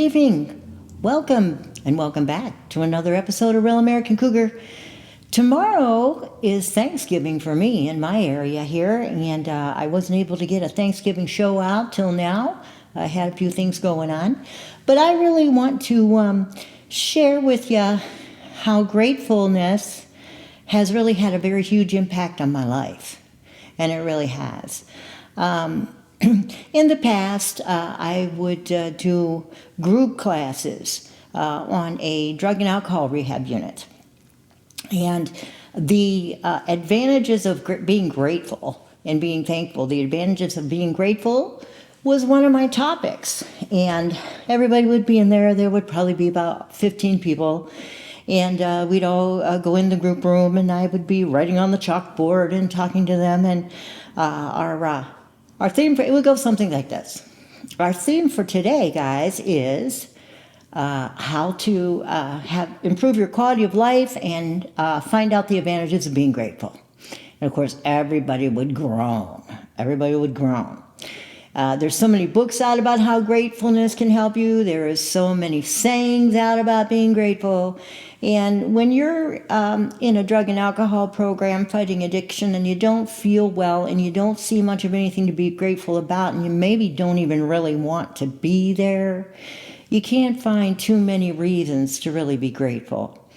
evening. Welcome and welcome back to another episode of Real American Cougar. Tomorrow is Thanksgiving for me in my area here, and I wasn't able to get a Thanksgiving show out till now. I had a few things going on, but I really want to share with you how gratefulness has really had a very huge impact on my life, and it really has. In the past, I would do group classes on a drug and alcohol rehab unit. And the advantages of being grateful and being thankful, the advantages of being grateful was one of my topics. And everybody would be in there. There would probably be about 15 people. And we'd all go in the group room, and I would be writing on the chalkboard and talking to them. And our theme it would go something like this. Our theme for today, guys, is how to improve your quality of life and find out the advantages of being grateful. And of course, everybody would groan. Everybody would groan. There's so many books out about how gratefulness can help you. There is so many sayings out about being grateful. And when you're in a drug and alcohol program fighting addiction and you don't feel well and you don't see much of anything to be grateful about and you maybe don't even really want to be there, you can't find too many reasons to really be grateful.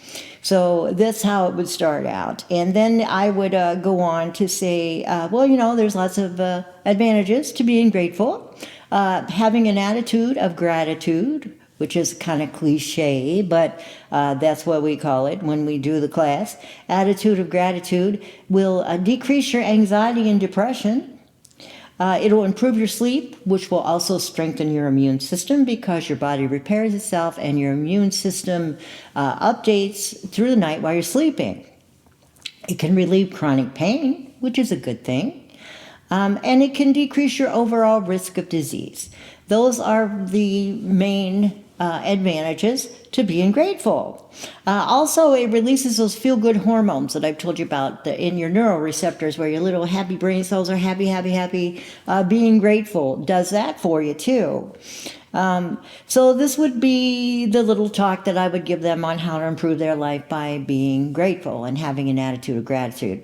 So that's how it would start out. And then I would go on to say, there's lots of advantages to being grateful. Having an attitude of gratitude, which is kind of cliche, but that's what we call it when we do the class. Attitude of gratitude will decrease your anxiety and depression. It'll improve your sleep, which will also strengthen your immune system because your body repairs itself and your immune system updates through the night while you're sleeping. It can relieve chronic pain, which is a good thing. And it can decrease your overall risk of disease. Those are the main advantages to being grateful. Also, it releases those feel-good hormones that I've told you about in your neuroreceptors, where your little happy brain cells are happy. Being grateful does that for you too. So this would be the little talk that I would give them on how to improve their life by being grateful and having an attitude of gratitude.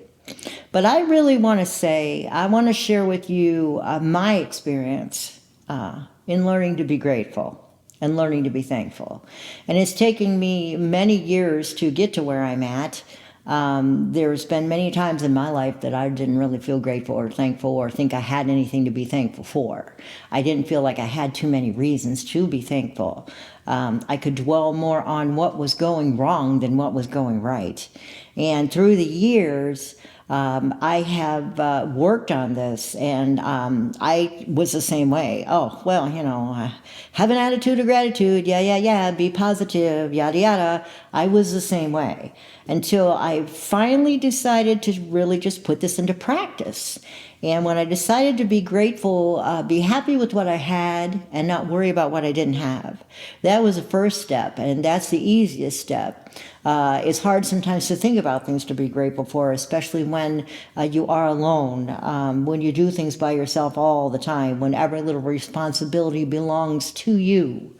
But I really want to say, I want to share with you my experience in learning to be grateful and learning to be thankful. And it's taken me many years to get to where I'm at. There's been many times in my life that I didn't really feel grateful or thankful or think I had anything to be thankful for. I didn't feel like I had too many reasons to be thankful. I could dwell more on what was going wrong than what was going right. And through the years, I have worked on this, and I was the same way. Have an attitude of gratitude, be positive, yada, yada. I was the same way until I finally decided to really just put this into practice. And when I decided to be grateful, be happy with what I had and not worry about what I didn't have, that was the first step, and that's the easiest step. It's hard sometimes to think about things to be grateful for, especially when you are alone, when you do things by yourself all the time, when every little responsibility belongs to you.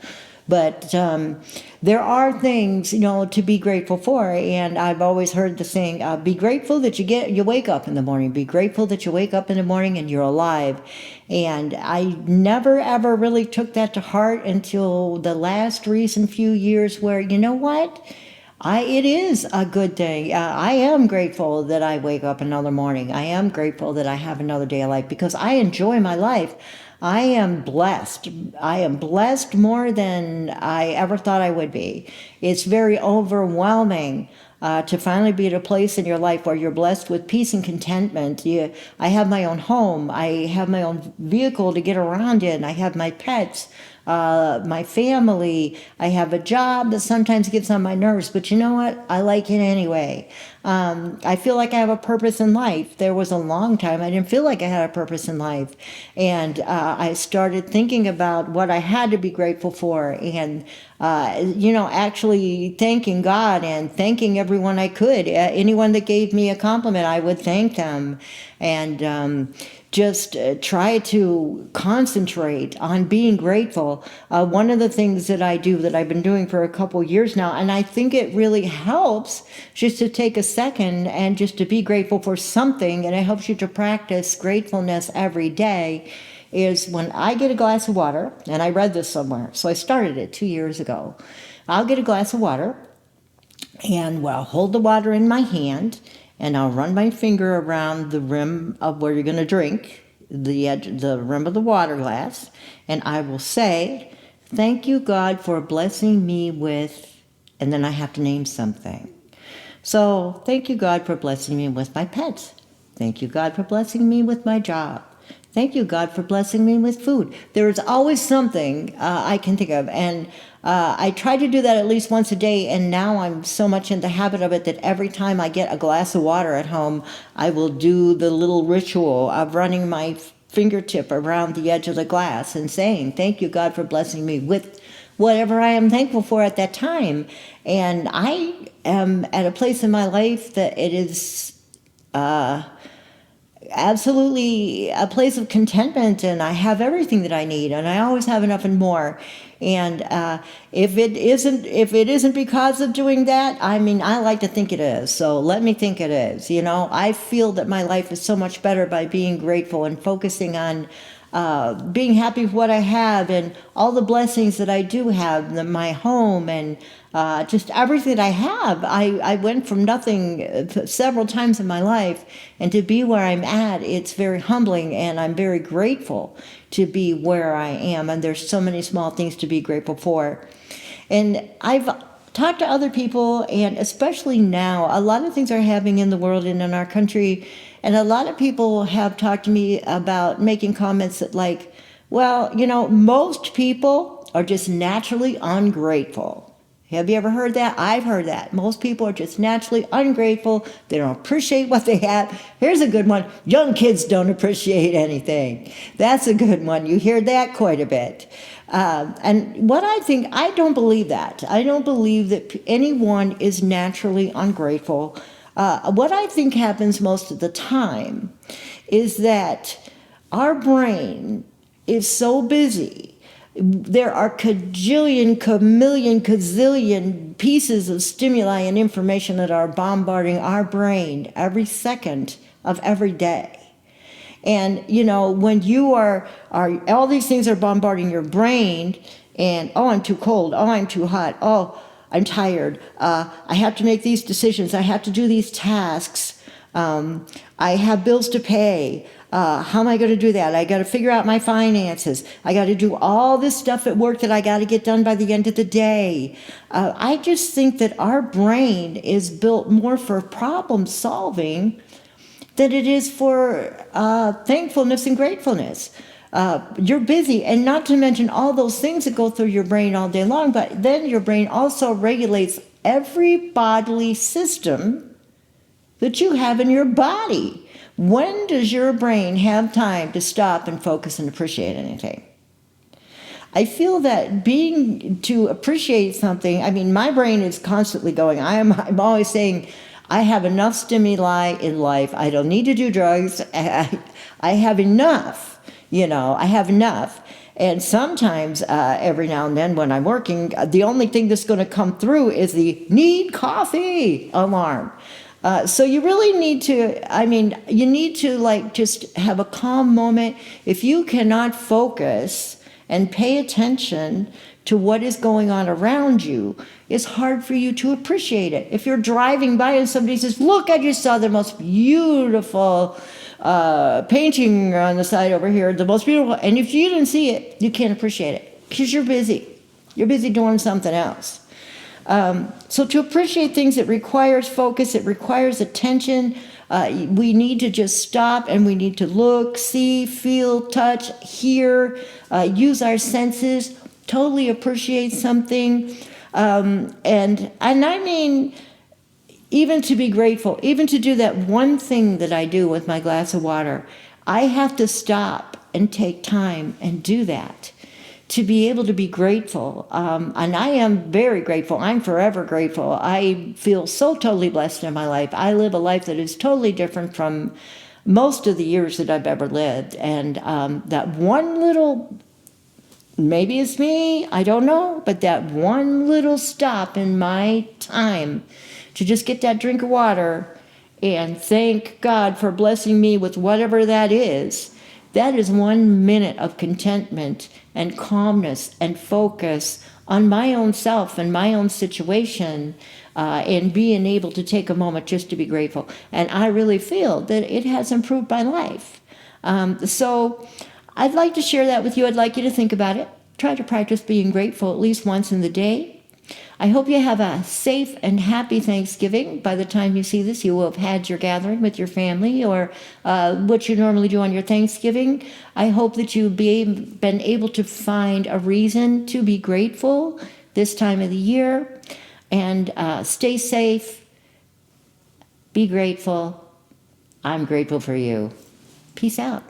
But there are things, to be grateful for, and I've always heard the saying, be grateful that you wake up in the morning. Be grateful that you wake up in the morning and you're alive. And I never, ever really took that to heart until the last recent few years where, you know what? It is a good thing. I am grateful that I wake up another morning. I am grateful that I have another day of life because I enjoy my life. I am blessed. I am blessed more than I ever thought I would be. It's very overwhelming to finally be at a place in your life where you're blessed with peace and contentment. I have my own home. I have my own vehicle to get around in. I have my pets. My family. I have a job that sometimes gets on my nerves, but you know what? I like it anyway. I feel like I have a purpose in life. There was a long time I didn't feel like I had a purpose in life. And I started thinking about what I had to be grateful for and, actually thanking God and thanking everyone I could. Anyone that gave me a compliment, I would thank them. And just try to concentrate on being grateful grateful. One of the things that I do that I've been doing for a couple years now, and I think it really helps just to take a second and just to be grateful for something, and it helps you to practice gratefulness every day, is when I get a glass of water, and I read this somewhere, so I started it 2 years ago. I'll get a glass of water, and I'll hold the water in my hand, and I'll run my finger around the rim of where you're going to drink, the rim of the water glass, and I will say, "Thank you, God, for blessing me with," and then I have to name something. So, thank you, God, for blessing me with my pets. Thank you, God, for blessing me with my job. Thank you, God, for blessing me with food. There is always something I can think of, and I try to do that at least once a day, and now I'm so much in the habit of it that every time I get a glass of water at home, I will do the little ritual of running my fingertip around the edge of the glass and saying, "Thank you, God, for blessing me with whatever I am thankful for at that time." And I am at a place in my life that it is absolutely a place of contentment, and I have everything that I need, and I always have enough and more. And if it isn't because of doing that, I mean, I like to think it is. So let me think it is. I feel that my life is so much better by being grateful and focusing on being happy with what I have and all the blessings that I do have, my home and just everything that I have. I went from nothing several times in my life, and to be where I'm at, it's very humbling, and I'm very grateful to be where I am. And there's so many small things to be grateful for. And I've talked to other people, and especially now, a lot of things are happening in the world and in our country. And a lot of people have talked to me about making comments that like, well, most people are just naturally ungrateful. Have you ever heard that? I've heard that. Most people are just naturally ungrateful. They don't appreciate what they have. Here's a good one. Young kids don't appreciate anything. That's a good one. You hear that quite a bit. And what I don't believe that. I don't believe that anyone is naturally ungrateful. What I think happens most of the time is that our brain is so busy. There are cajillion, chameleon, gazillion pieces of stimuli and information that are bombarding our brain every second of every day. And, when you are all these things are bombarding your brain, and, oh, I'm too cold, oh, I'm too hot, oh, I'm tired, I have to make these decisions, I have to do these tasks, I have bills to pay, how am I going to do that? I got to figure out my finances. I got to do all this stuff at work that I got to get done by the end of the day. I just think that our brain is built more for problem solving than it is for thankfulness and gratefulness. You're busy, and not to mention all those things that go through your brain all day long, but then your brain also regulates every bodily system that you have in your body. When does your brain have time to stop and focus and appreciate anything? I feel that to appreciate something, I mean, my brain is constantly going. I'm always saying, I have enough stimuli in life. I don't need to do drugs. I have enough, I have enough. And sometimes, every now and then when I'm working, the only thing that's going to come through is the need coffee alarm. So you really need to, you need to just have a calm moment. If you cannot focus and pay attention to what is going on around you, it's hard for you to appreciate it. If you're driving by and somebody says, "Look, I just saw the most beautiful painting on the side over here, the most beautiful," and if you didn't see it, you can't appreciate it because you're busy. You're busy doing something else. So to appreciate things, it requires focus, it requires attention. We need to just stop, and we need to look, see, feel, touch, hear, use our senses, totally appreciate something. And I mean, even to be grateful, even to do that one thing that I do with my glass of water, I have to stop and take time and do that to be able to be grateful. And I am very grateful. I'm forever grateful. I feel so totally blessed in my life. I live a life that is totally different from most of the years that I've ever lived. And that one little maybe it's me, I don't know, but that one little stop in my time to just get that drink of water and thank God for blessing me with whatever that is 1 minute of contentment and calmness and focus on my own self and my own situation, and being able to take a moment just to be grateful. And I really feel that it has improved my life. So I'd like to share that with you. I'd like you to think about it. Try to practice being grateful at least once in the day. I hope you have a safe and happy Thanksgiving. By the time you see this, you will have had your gathering with your family, or what you normally do on your Thanksgiving. I hope that you've been able to find a reason to be grateful this time of the year. And stay safe. Be grateful. I'm grateful for you. Peace out.